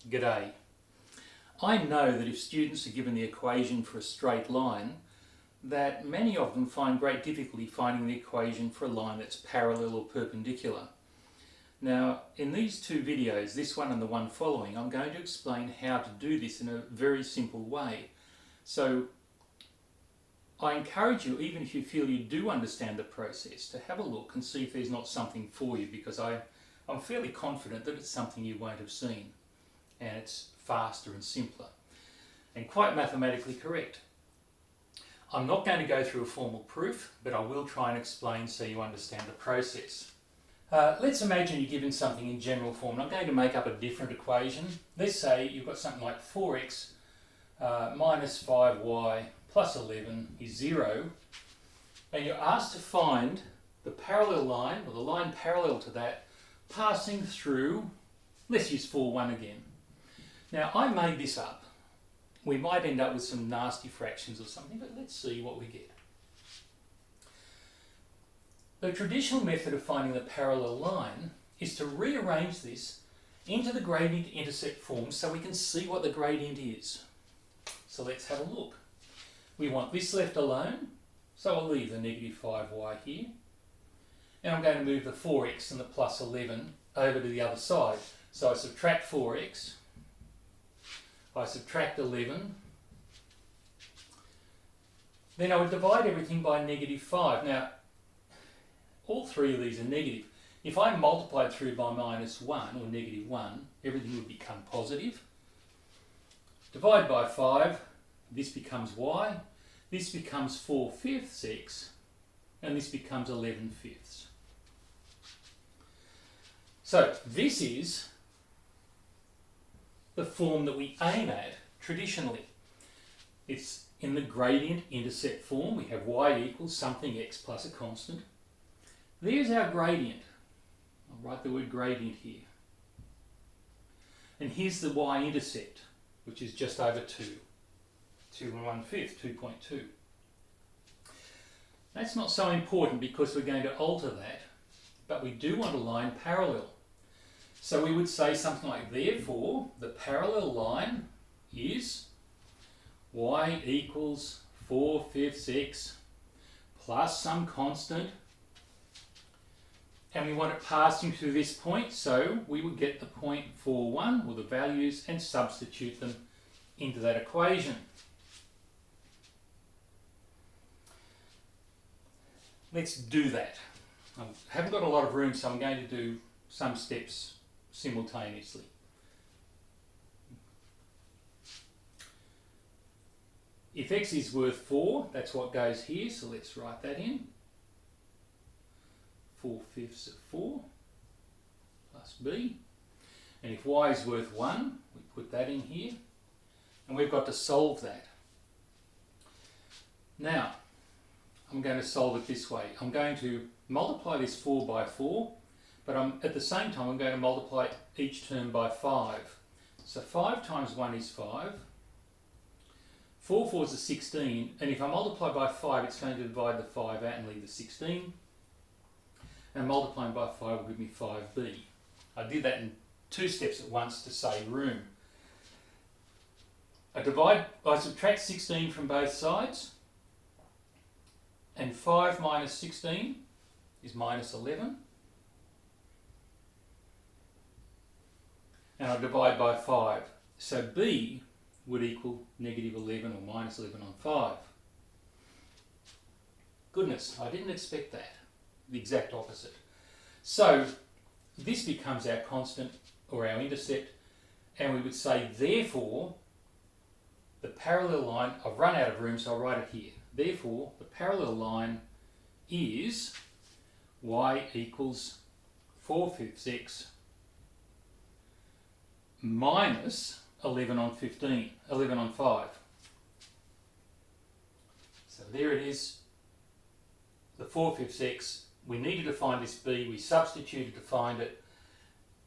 G'day. I know that if students are given the equation for a straight line, that many of them find great difficulty finding the equation for a line that's parallel or perpendicular. Now, in these two videos, this one and the one following, I'm going to explain how to do this in a very simple way. So, I encourage you, even if you feel you do understand the process, to have a look and see if there's not something for you, because I'm fairly confident that it's something you won't have seen. And it's faster and simpler and quite mathematically correct. I'm not going to go through a formal proof, but I will try and explain so you understand the process. Let's imagine you're given something in general form. I'm going to make up a different equation. Let's say you've got something like 4x minus 5y plus 11 is 0, and you're asked to find the parallel line, or the line parallel to that, passing through, let's use 4, 1 again. Now, I made this up. We might end up with some nasty fractions or something, but let's see what we get. The traditional method of finding the parallel line is to rearrange this into the gradient-intercept form so we can see what the gradient is. So let's have a look. We want this left alone, so I'll leave the negative 5y here. And I'm going to move the 4x and the plus 11 over to the other side. So I subtract 4x. I subtract 11, then I would divide everything by negative 5. Now, all three of these are negative. If I multiplied through by minus 1, or negative 1, everything would become positive. Divide by 5, this becomes y, this becomes 4/5 x, and this becomes 11/5. So, this is the form that we aim at traditionally. It's in the gradient-intercept form. We have y equals something x plus a constant. There's our gradient. I'll write the word gradient here. And here's the y-intercept, which is just over 2. 2 1/5, 2.2. That's not so important because we're going to alter that, but we do want a line parallel. So we would say something like, therefore, the parallel line is y equals 4/5 x plus some constant, and we want it passing through this point, so we would get the point 4, 1, or the values, and substitute them into that equation. Let's do that. I haven't got a lot of room, so I'm going to do some steps simultaneously. If x is worth 4, that's what goes here, so let's write that in. 4/5 of 4 plus b. And if y is worth 1, we put that in here. And we've got to solve that. Now, I'm going to solve it this way. I'm going to multiply this 4 by 4, but at the same time I'm going to multiply each term by 5. So 5 times 1 is 5. 4 4s are 16, and if I multiply by 5, it's going to divide the 5 out and leave the 16. And multiplying by 5 will give me 5b. I did that in 2 steps at once to save room. I subtract 16 from both sides, and 5 minus 16 is minus 11. And I divide by 5. So b would equal negative 11 or minus 11 on 5. Goodness, I didn't expect that. The exact opposite. So this becomes our constant, or our intercept, and we would say, therefore, the parallel line, I've run out of room, so I'll write it here. Therefore, the parallel line is y equals 4/5 x minus 11 on 5. So there it is, the 4/5 x. We needed to find this b, we substituted to find it,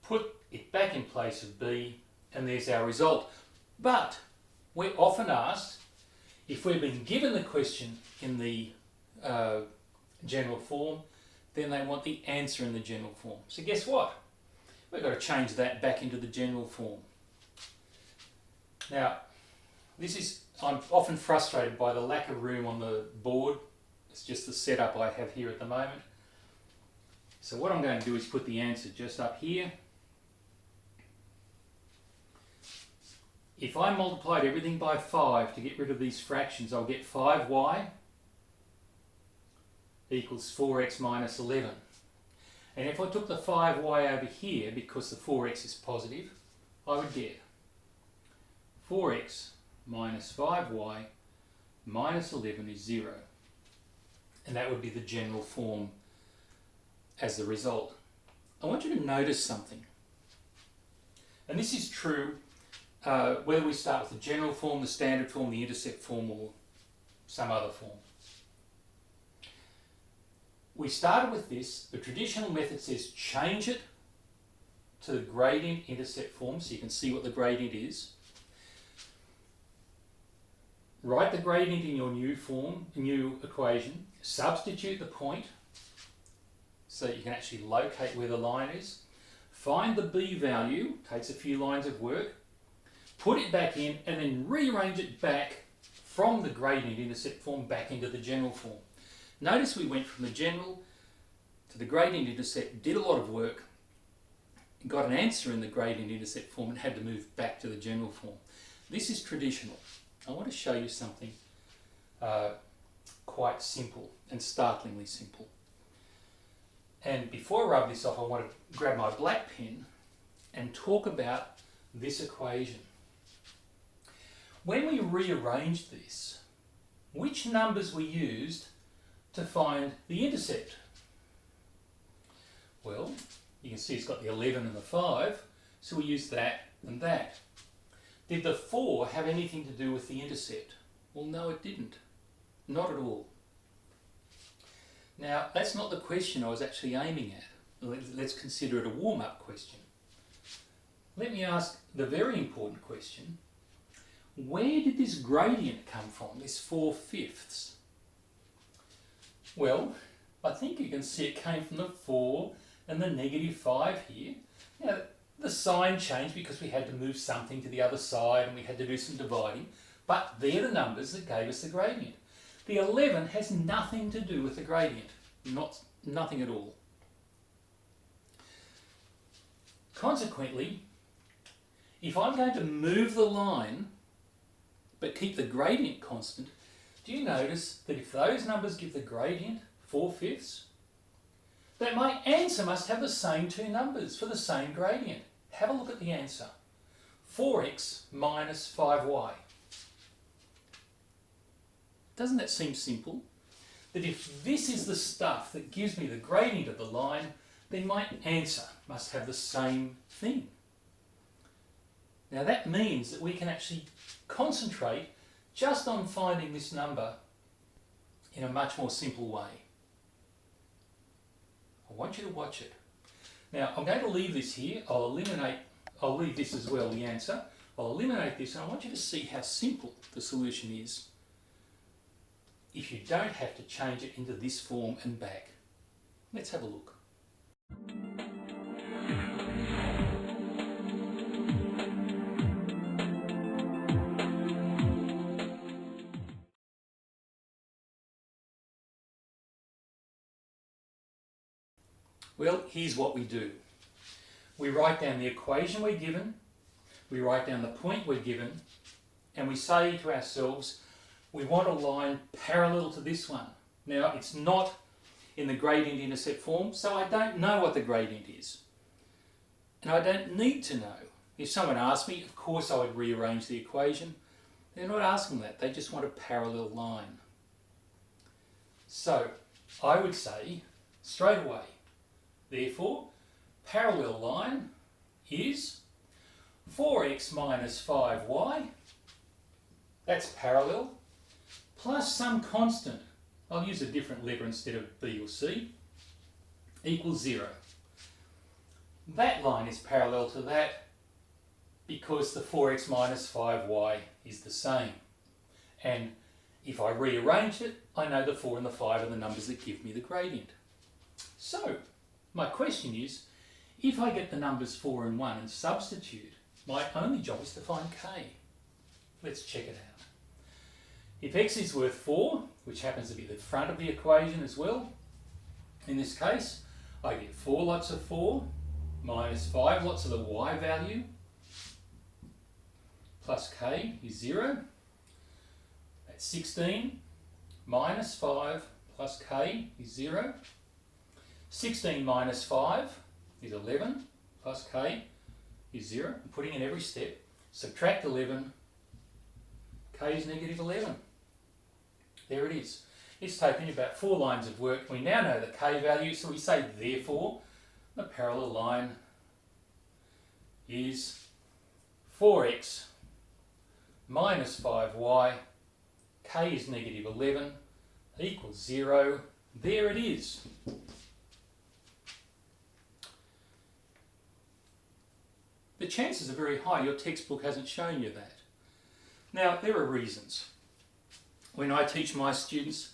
put it back in place of b, and there's our result. But we're often asked, if we've been given the question in the general form, then they want the answer in the general form. So guess what? We've got to change that back into the general form. Now, I'm often frustrated by the lack of room on the board. It's just the setup I have here at the moment. So what I'm going to do is put the answer just up here. If I multiplied everything by 5 to get rid of these fractions, I'll get 5y equals 4x minus 11. And if I took the 5y over here, because the 4x is positive, I would get 4x minus 5y minus 11 is 0. And that would be the general form as the result. I want you to notice something. And this is true whether we start with the general form, the standard form, the intercept form, or some other form. We started with this. The traditional method says change it to the gradient-intercept form so you can see what the gradient is. Write the gradient in your new equation, substitute the point so that you can actually locate where the line is. Find the b value, takes a few lines of work, put it back in, and then rearrange it back from the gradient-intercept form back into the general form. Notice we went from the general to the gradient-intercept, did a lot of work, got an answer in the gradient-intercept form and had to move back to the general form. This is traditional. I want to show you something quite simple and startlingly simple. And before I rub this off, I want to grab my black pen and talk about this equation. When we rearranged this, which numbers were used to find the intercept? Well, you can see it's got the 11 and the 5, so we used that and that. Did the 4 have anything to do with the intercept? Well, no, it didn't. Not at all. Now, that's not the question I was actually aiming at. Let's consider it a warm-up question. Let me ask the very important question. Where did this gradient come from, this 4/5? Well, I think you can see it came from the 4 and the negative 5 here. Now, the sign changed because we had to move something to the other side and we had to do some dividing, but they're the numbers that gave us the gradient. The 11 has nothing to do with the gradient, nothing at all. Consequently, if I'm going to move the line but keep the gradient constant, do you notice that if those numbers give the gradient 4/5, that my answer must have the same two numbers for the same gradient? Have a look at the answer. 4x minus 5y. Doesn't that seem simple? That if this is the stuff that gives me the gradient of the line, then my answer must have the same thing. Now that means that we can actually concentrate just on finding this number in a much more simple way. I want you to watch it. Now I'm going to leave this here. I'll leave this as well, the answer. I'll eliminate this and I want you to see how simple the solution is if you don't have to change it into this form and back. Let's have a look. Well, here's what we do. We write down the equation we're given, we write down the point we're given, and we say to ourselves, we want a line parallel to this one. Now, it's not in the gradient-intercept form, so I don't know what the gradient is. And I don't need to know. If someone asked me, of course I would rearrange the equation. They're not asking that, they just want a parallel line. So, I would say, straight away, therefore, parallel line is 4x minus 5y, that's parallel, plus some constant, I'll use a different letter instead of B or C, equals 0. That line is parallel to that because the 4x minus 5y is the same. And if I rearrange it, I know the 4 and the 5 are the numbers that give me the gradient. So, my question is, if I get the numbers 4 and 1 and substitute, my only job is to find k. Let's check it out. If x is worth 4, which happens to be the front of the equation as well, in this case, I get 4 lots of 4 minus 5 lots of the y value plus k is 0. That's 16 minus 5 plus k is 0. 16 minus 5 is 11 plus k is 0. I'm putting in every step. Subtract 11, k is negative 11. There it is. It's taken you about 4 lines of work. We now know the k value, so we say therefore the parallel line is 4x minus 5y, k is negative 11, equals 0. There it is. The chances are very high your textbook hasn't shown you that. Now, there are reasons. When I teach my students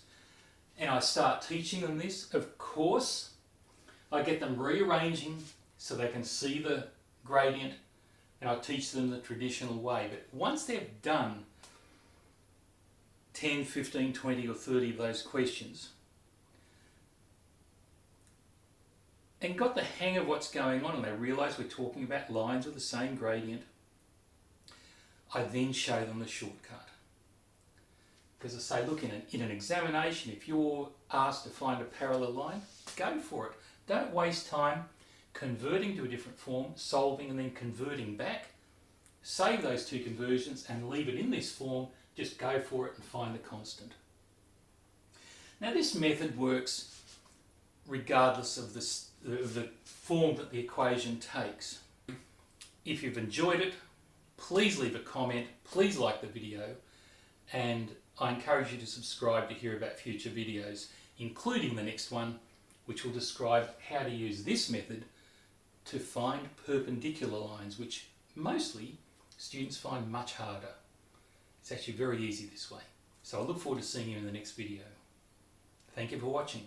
and I start teaching them this, of course, I get them rearranging so they can see the gradient, and I teach them the traditional way. But once they've done 10, 15, 20 or 30 of those questions and got the hang of what's going on and they realise we're talking about lines with the same gradient, I then show them the shortcut. Because I say, look, in an examination, if you're asked to find a parallel line, go for it. Don't waste time converting to a different form, solving and then converting back. Save those two conversions and leave it in this form. Just go for it and find the constant. Now, this method works regardless of the form that the equation takes. If you've enjoyed it, please leave a comment, please like the video, and I encourage you to subscribe to hear about future videos, including the next one, which will describe how to use this method to find perpendicular lines, which mostly students find much harder. It's actually very easy this way. So I look forward to seeing you in the next video. Thank you for watching.